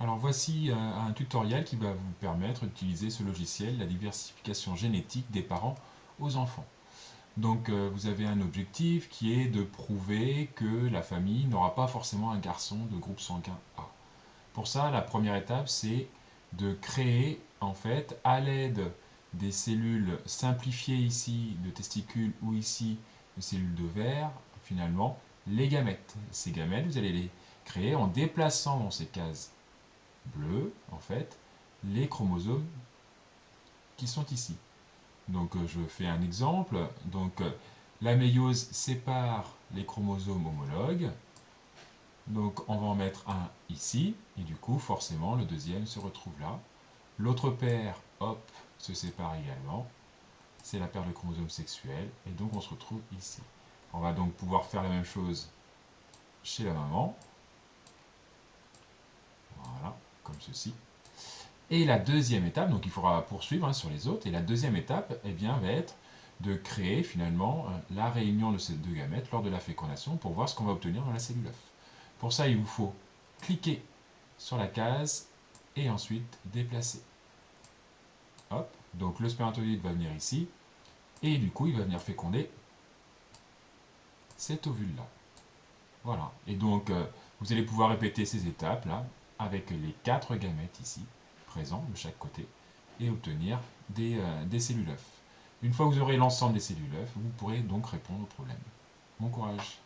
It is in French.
Alors voici un tutoriel qui va vous permettre d'utiliser ce logiciel, la diversification génétique des parents aux enfants. Donc vous avez un objectif qui est de prouver que la famille n'aura pas forcément un garçon de groupe sanguin A. Pour ça, la première étape, c'est de créer, en fait, à l'aide des cellules simplifiées ici de testicules ou ici de cellules de verre, finalement, les gamètes. Ces gamètes, vous allez les créer en déplaçant dans ces cases bleu, en fait, les chromosomes qui sont ici. Donc je fais un exemple. Donc la méiose sépare les chromosomes homologues. Donc on va en mettre un ici, et du coup forcément le deuxième se retrouve là. L'autre paire, hop, se sépare également. C'est la paire de chromosomes sexuels, et donc on se retrouve ici. On va donc pouvoir faire la même chose chez la maman. Voilà, comme ceci. Et la deuxième étape, donc il faudra poursuivre sur les autres, et la deuxième étape eh bien, va être de créer finalement la réunion de ces deux gamètes lors de la fécondation pour voir ce qu'on va obtenir dans la cellule œuf. Pour ça, il vous faut cliquer sur la case et ensuite déplacer. Hop, donc le spermatozoïde va venir ici, et du coup il va venir féconder cet ovule-là. Voilà, et donc vous allez pouvoir répéter ces étapes-là avec les 4 gamètes ici, présents de chaque côté, et obtenir des cellules œufs. Une fois que vous aurez l'ensemble des cellules œufs, vous pourrez donc répondre au problème. Bon courage!